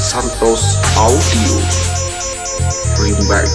Santos Audio Remake.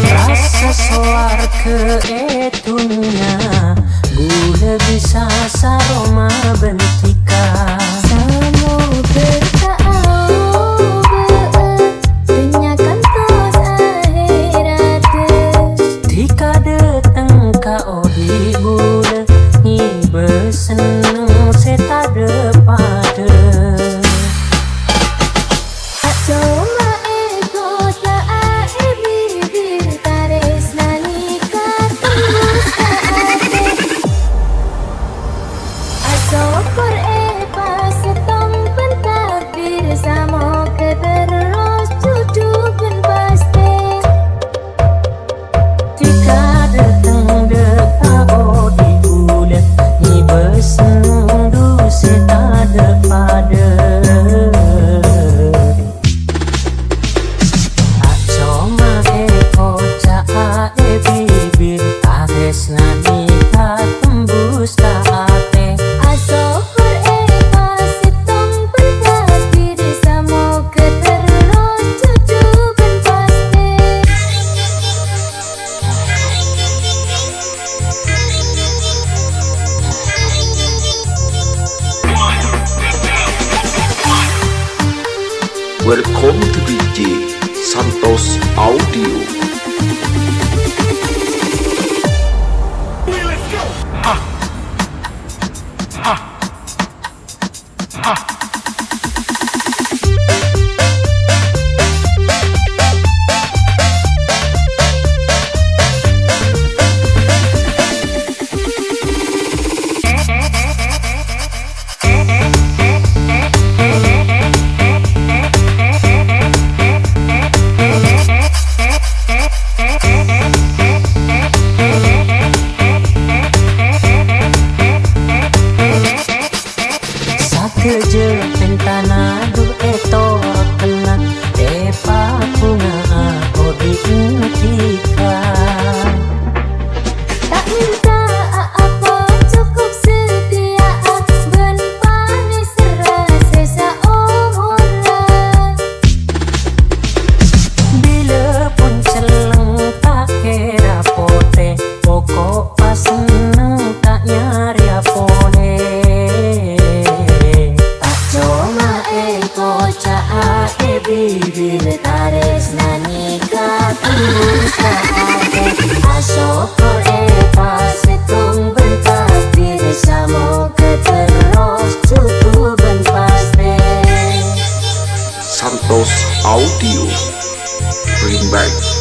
Rasa soar ke dunia gula bisa saroma bentika Samo bertaau dunia kantos akhirat tika datang ka odi gula ni beseneng seta depada Cuma ego tak bibir taris nanika tembus ke hati Asokor pas setong pentakdir sama keterus cucukan pasti tika datang deka odi gula ni beseneng du seta depada Welcome to DJ Santos Audio. Kerja pentana du eto kena epa bunga odi intika Tak minta apa cukup setia ben panis rasa seumurnya bila pun celeng tak kira pote pokok pas seneng tak nyari apone bibir taris nanika tembus ke hati Asokor pas setong bentakdir samo keterus cukup ben pasti Santos Audio Remake.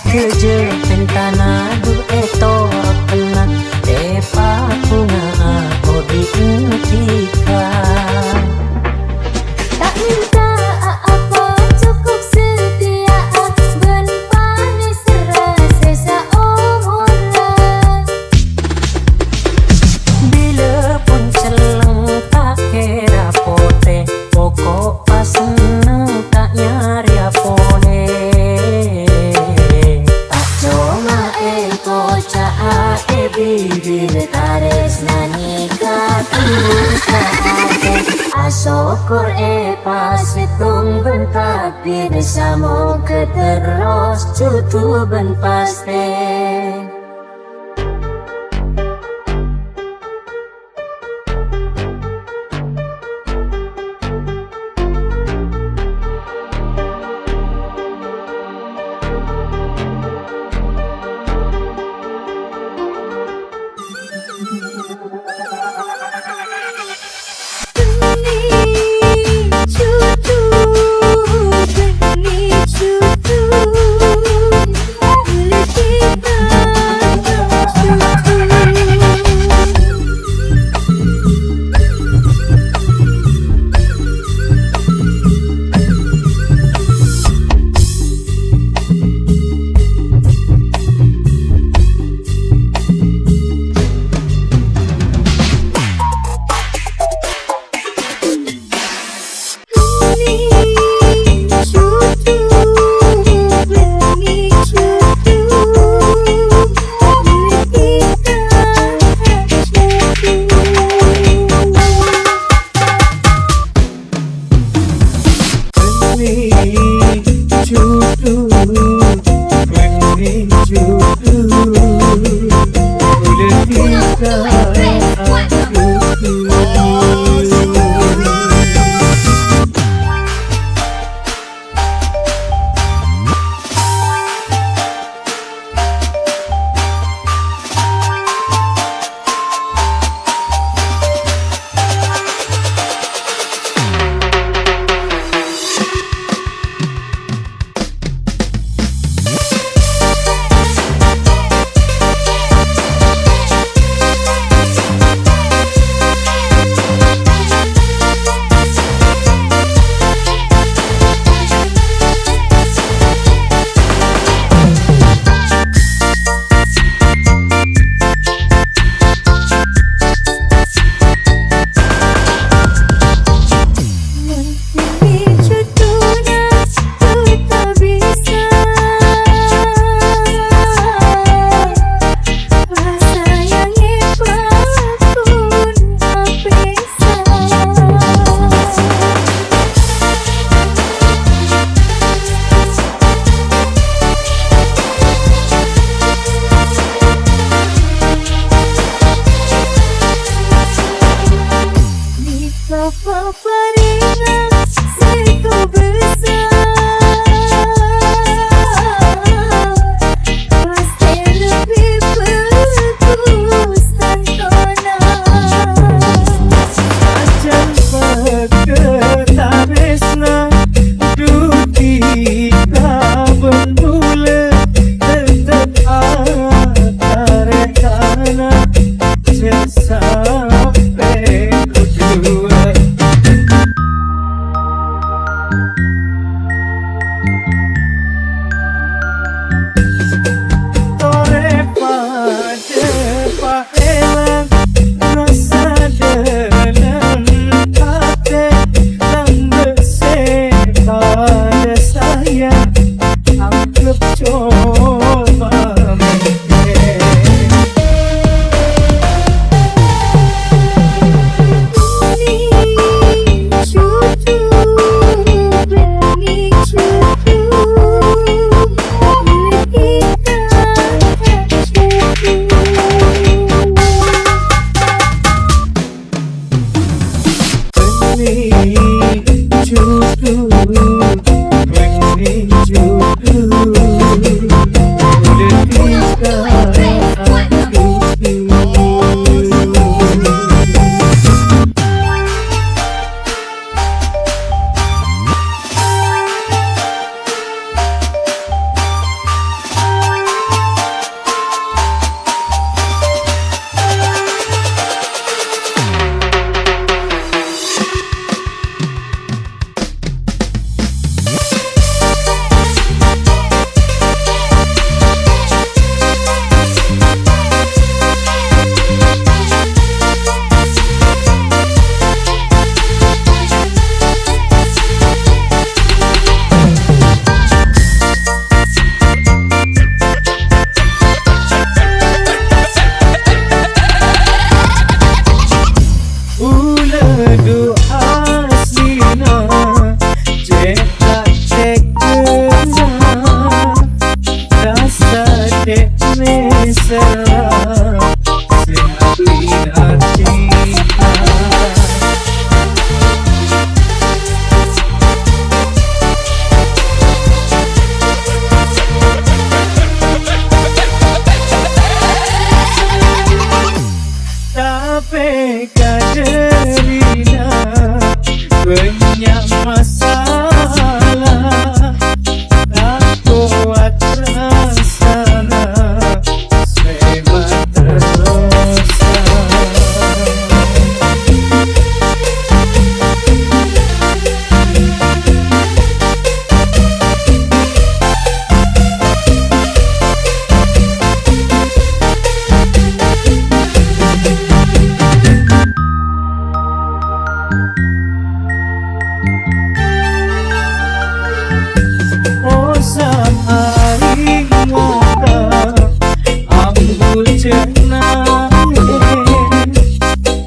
Kerja pentana du eto kena epa bunga odi intika Tak minta apa cukup setia ben panis rasa seumurnya bila pun celeng tak kira pote pokok pas seneng tak nyari apone syukur pas hitung bentak di desamu keterus cutu ben pasti. Oh sa'aring mata ambul jenenge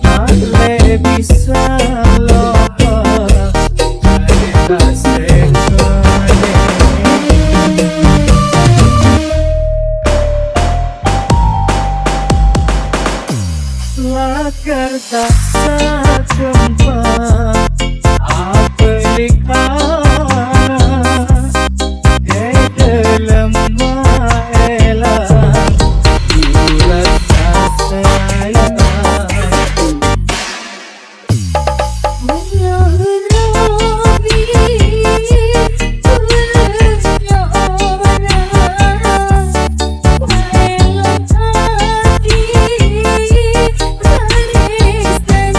ale bisa loha ale kasekane lagar tak sajempat aplikasi dalam maelah bulat sayang Mengharapi tulusnya orang Waelang hati manis dan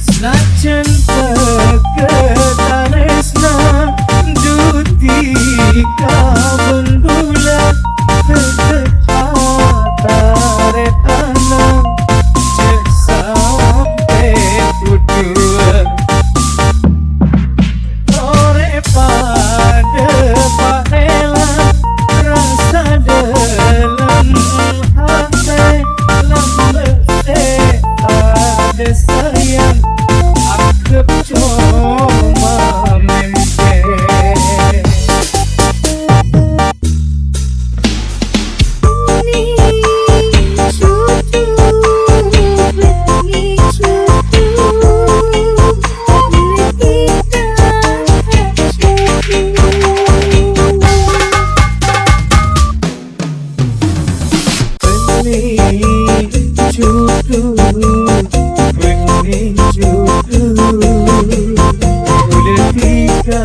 Senajan pegetaresna duti kabun bulan terdekat tanah cek sampai berdua sore pada paela rasa dalam hati lemete ada sayang aku cuma mimpi benih jodoh boleh tiga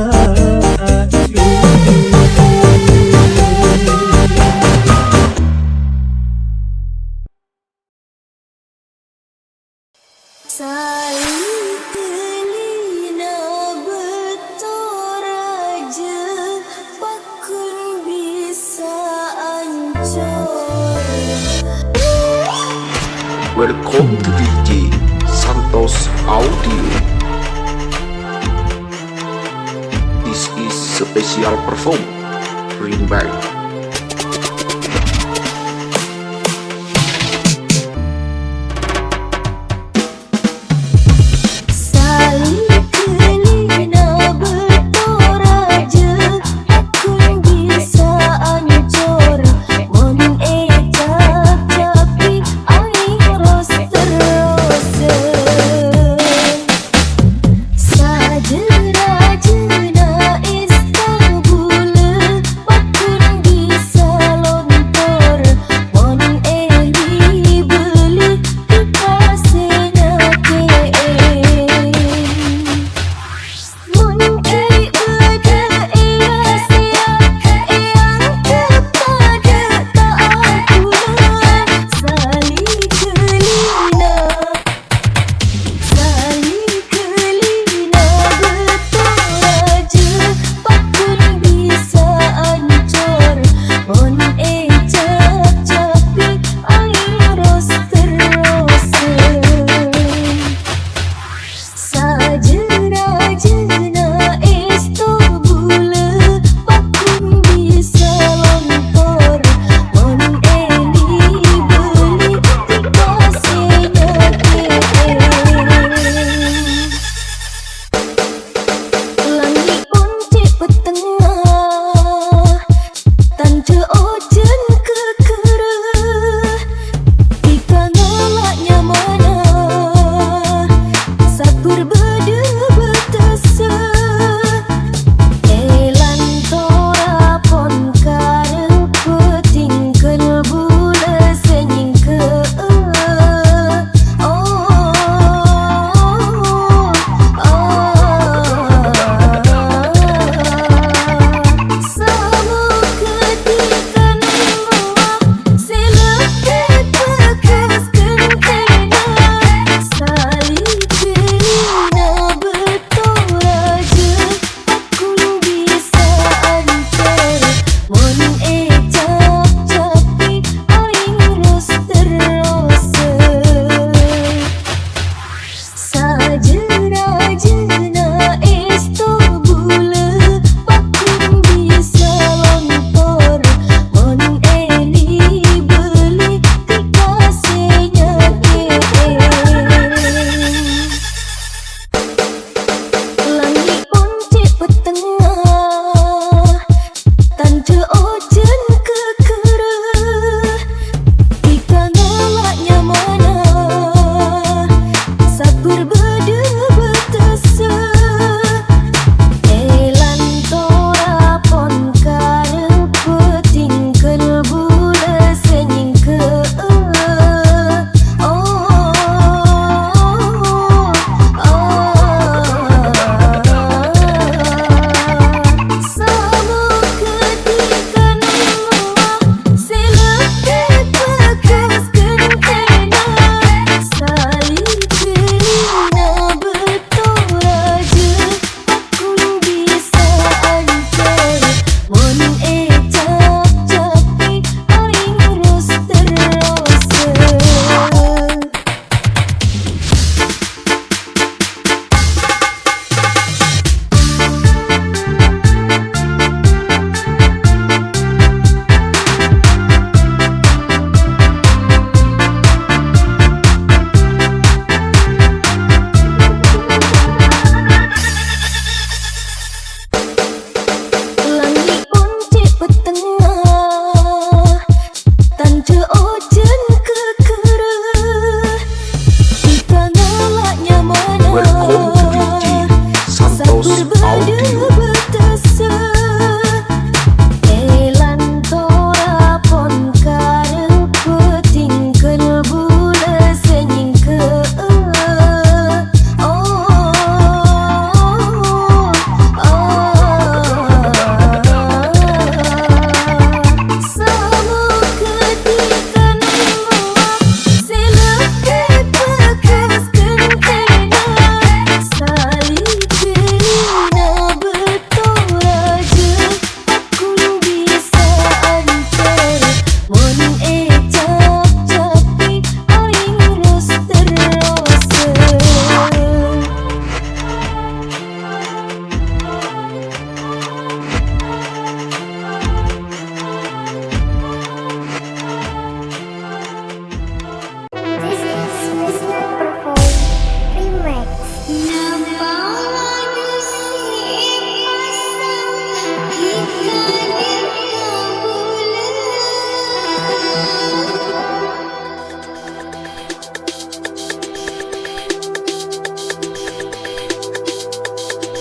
Saling kelina bertoraja Pakun bisa ancur Welcome to DJ Santos Audio. This is special perform. Bring back. Saling kelina bertoraja Pakun bisa ancur Mon ejak tapi aing ros terusan Sajera jena Istanbul Pakun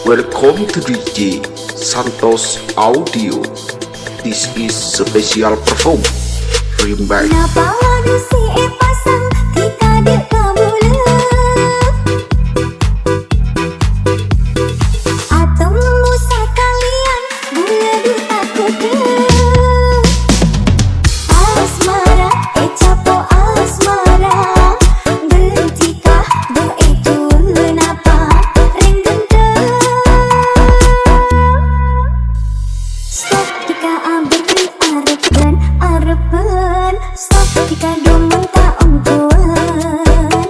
Welcome to DJ Santos Audio. This is special perform Rembaik. Kenapa manusia pasang tika di kabula atau musa kalian bula duta kuda asmara capo asmara bentika do itu kenapa ring gendeng stop tika abri arepan arepan stop tika domen tak ongkuan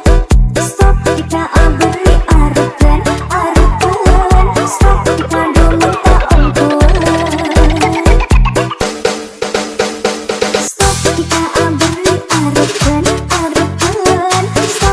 stop tika abri arepan arepan stop tika domen tak ongkuan stop tika abri arepan arepan stop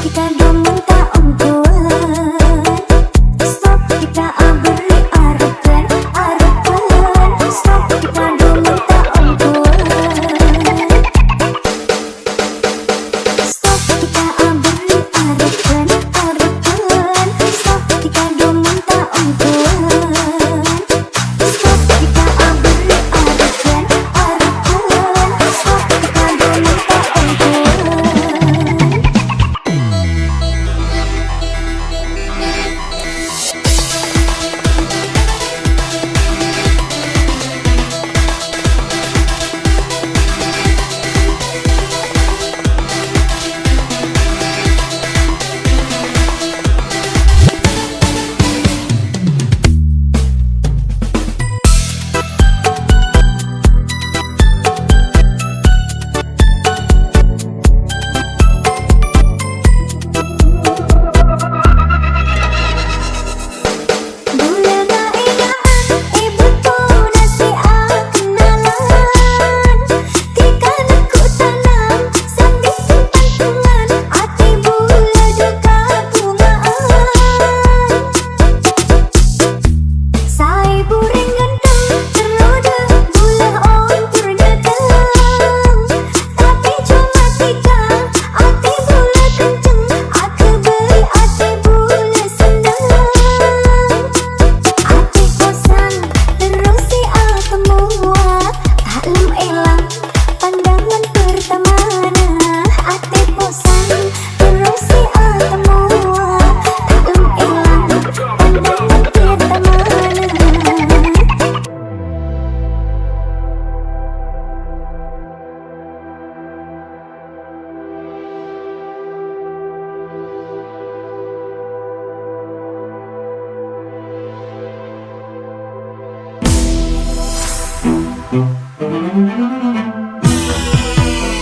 tika domen tak ongkuan stop tika abri arepan arepan stop tika domen tak ongkuan. Welcome to DJ Santos Audio.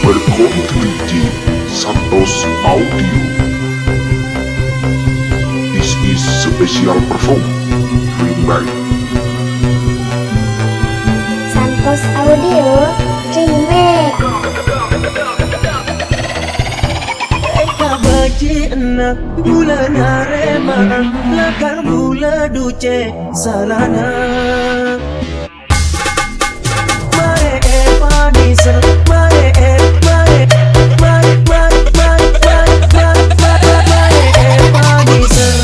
Welcome to DJ Santos Audio. This is special perform Rembaik. Santos Santos Audio Remix. Eka baci enak bulan harema lakar bula duce salana mare paniser mare mare mare mare mare paniser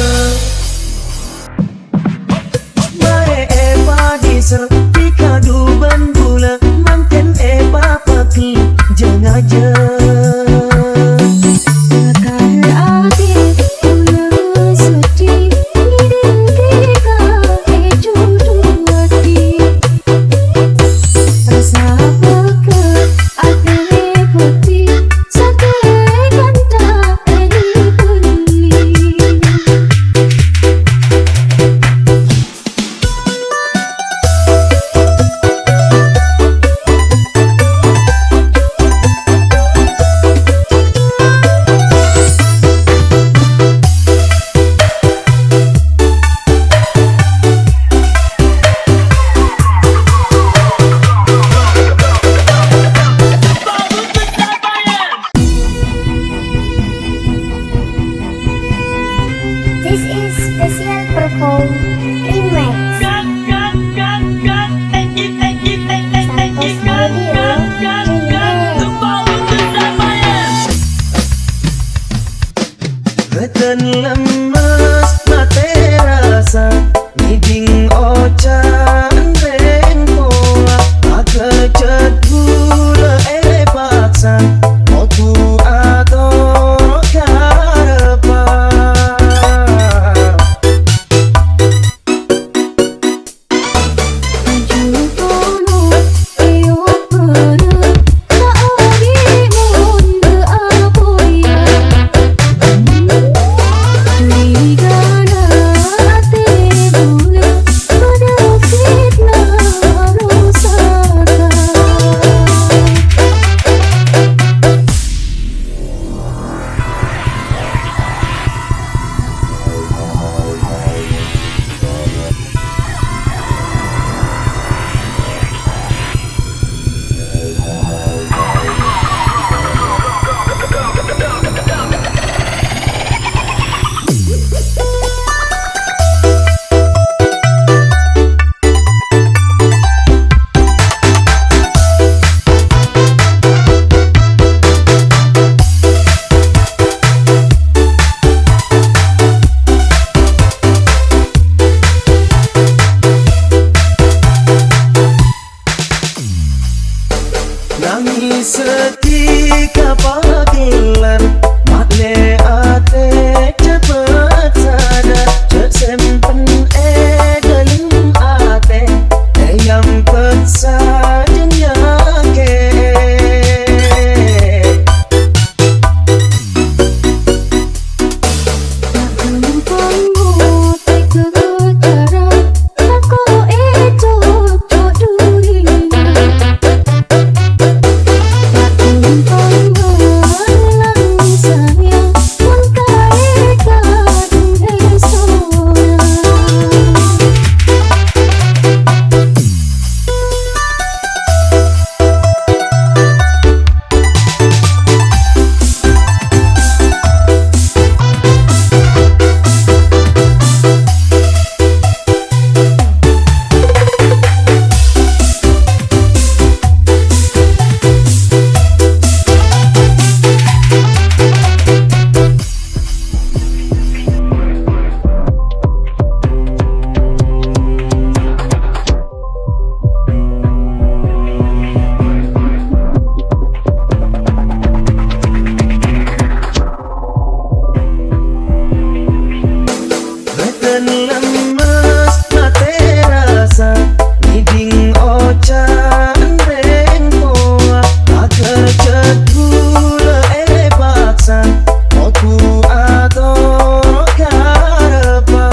mare paniser dikadu ban bula manten papaki jangan aja. This is special perform remix. Santos Audio Remix. Beten lemes mate rasa ngiding ocan reng pola akejet gula paksa otu atau karepa Nangis setika panggilan makle ate cepet sadar cek sempen dalam ate yang peksa jenyake lemes mate rasa ngiding ocan reng pola akejet gula paksa otu atau karepa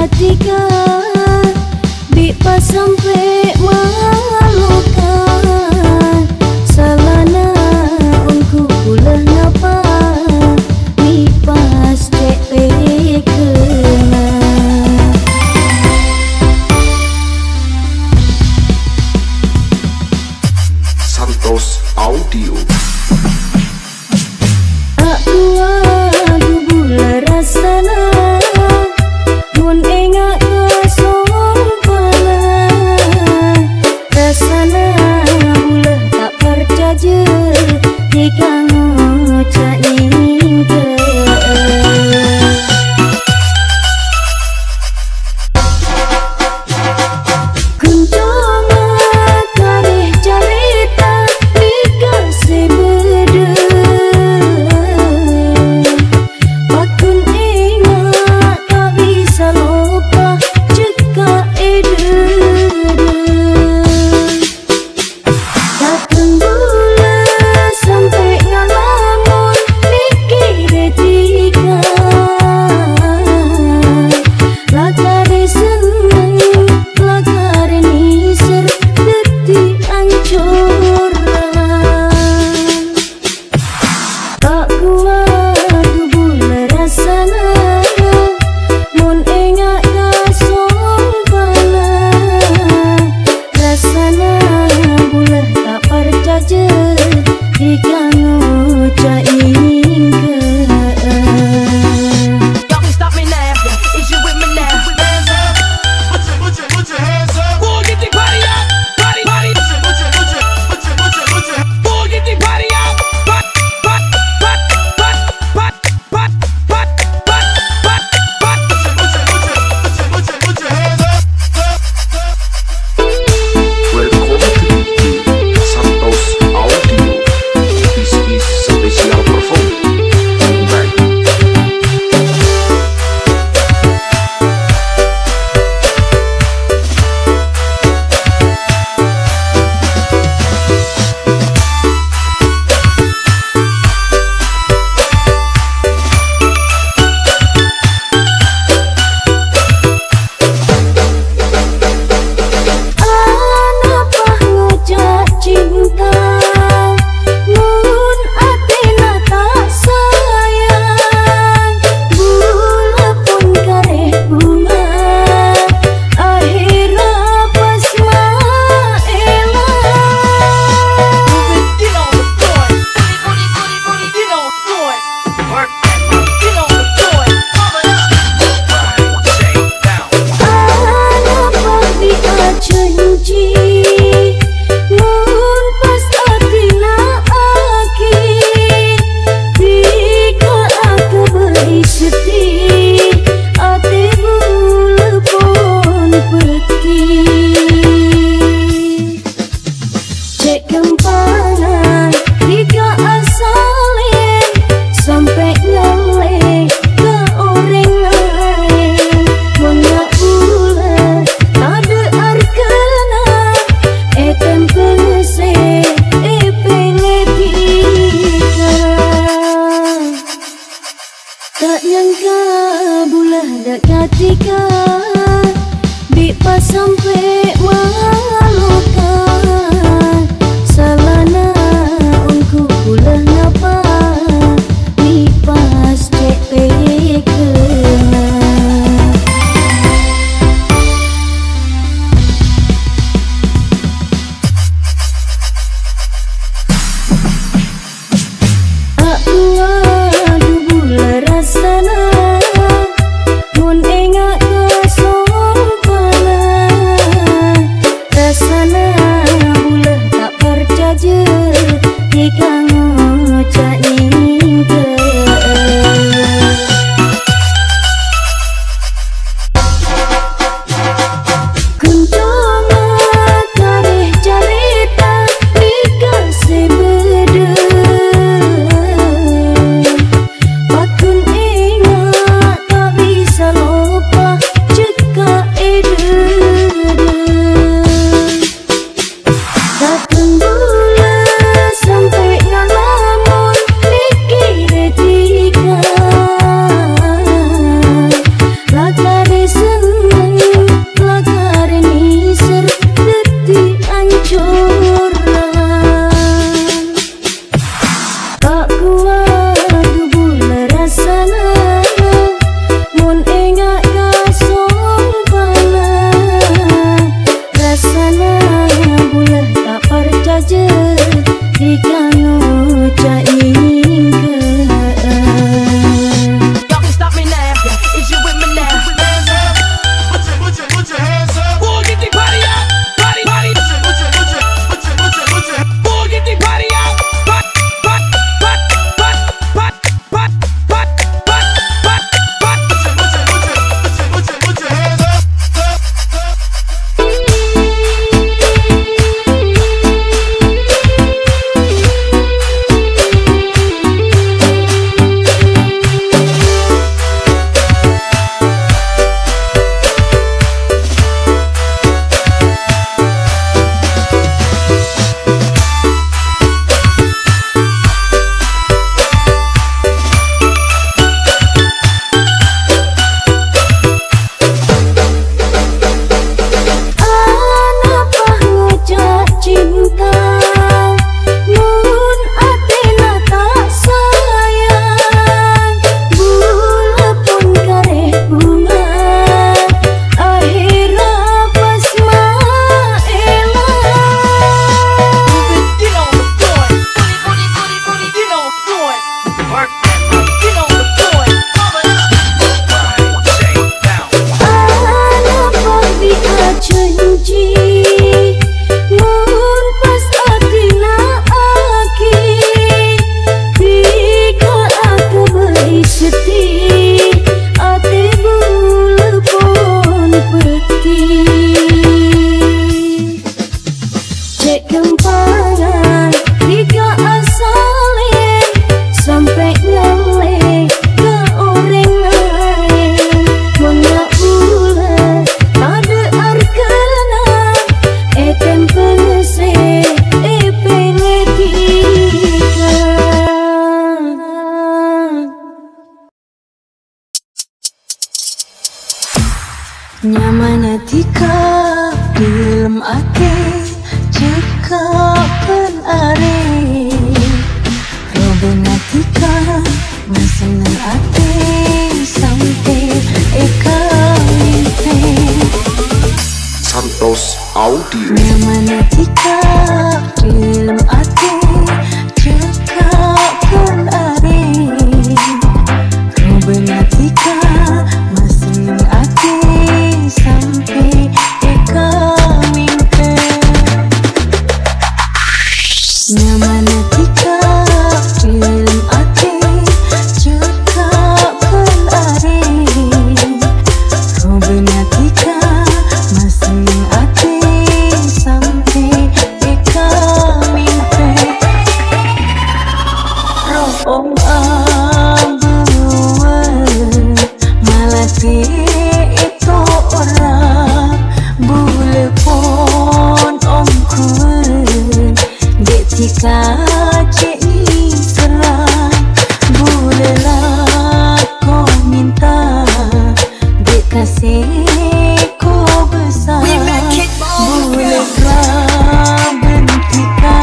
ketika Bipa sampai malukan salana unku pula ngapa Bipas cek kena Santos Audio. Aku bula rasana mun ingat kesompana rasana ulah tak percaya jika ngucain ke kuntama kareh carita dikasih beda Pakun ingat tak bisa lupa jika takkan bula sampai ngalamun mikir etika lakare seneng lakare nisir detik ancuran tak kuat bula rasana mun ingat kasompana rasana bula tak percaya jika ngucain ke Y'all can stop me now. Is you with me now? Put your hands up. We'll get the party up. Party. We'll get the party up. Put your hands up. Welcome to Santos Audio. This is special performance. Back. Anapa ngajak cinta mun atina tak sayang bula pun kareh bunga akhirnya pas maelah Get on the floor. Get on the floor. Work that booty. Get on the floor. Anapa dia janji mun pas atina aki jika aku beristri ati bula pun pergi cek kempanan jika asalin sampai ngale ke orang lain menyak bulan ada arkana tempese pengetika tak nyangka bulah dak ketika Bipa sampai malukan salana unku pula ngapa Bipas cek kena aku bula rasana mun ingat kesompana Work that booty, get on the floor and mama. Anak babi ajanji mun pas atina aki jika aku beriseti ati bulu pun pergi cek kempangan jika asalin sampai nyale ke orang lain menyak bulan ada arkana tempelese penetika nyaman tika film ake cekapan are roben tika masenang ate sampai eka mimpi Santos Audio. nyaman tika film ate cekapan are roben tika masenang ate sampai eka mimpi nyaman tika film ate cekapan are roben tika masenang ate sampai eka mimpi rohong abuwe malati itu orang bule pon omkur detika ceni serang bule lah kau minta dekasih kau besar bule raben kita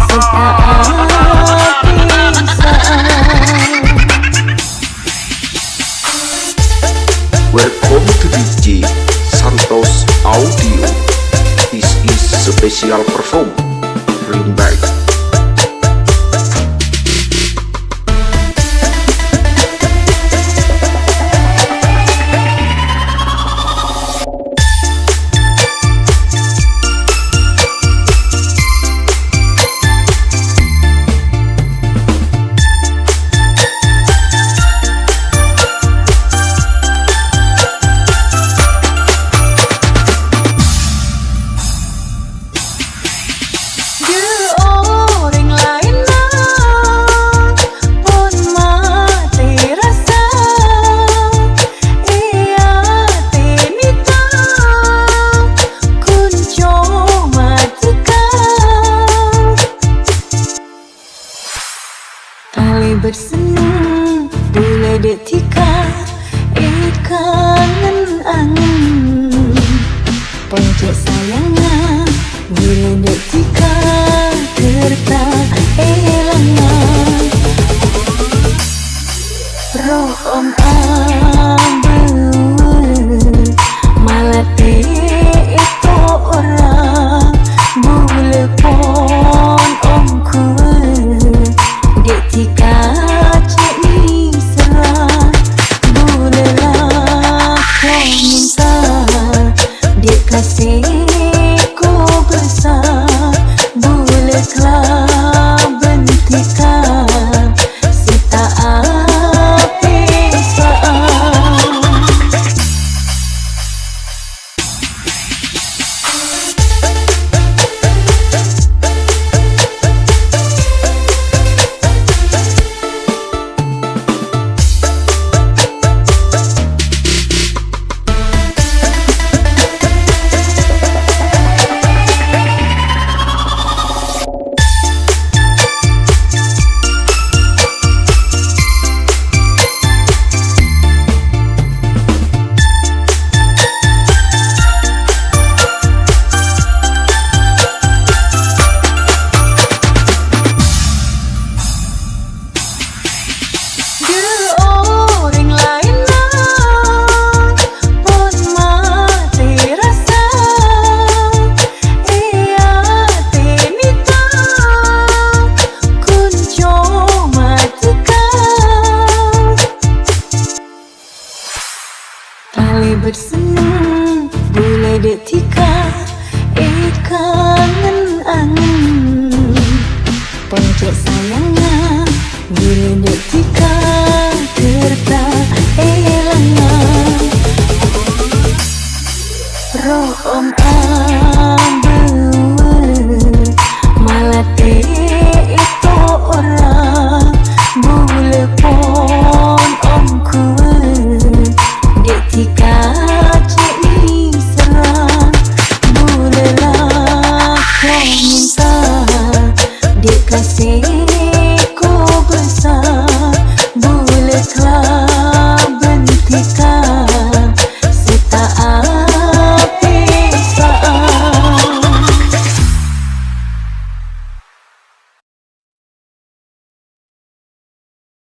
setaat pisah Welcome to DJ Santos Audio. This is special perform. Bring back. orang lain pun mati rasa ia tenita kunco matika tali bersenang boleh detika ikangan angin pojok sayangnya bila detika kerta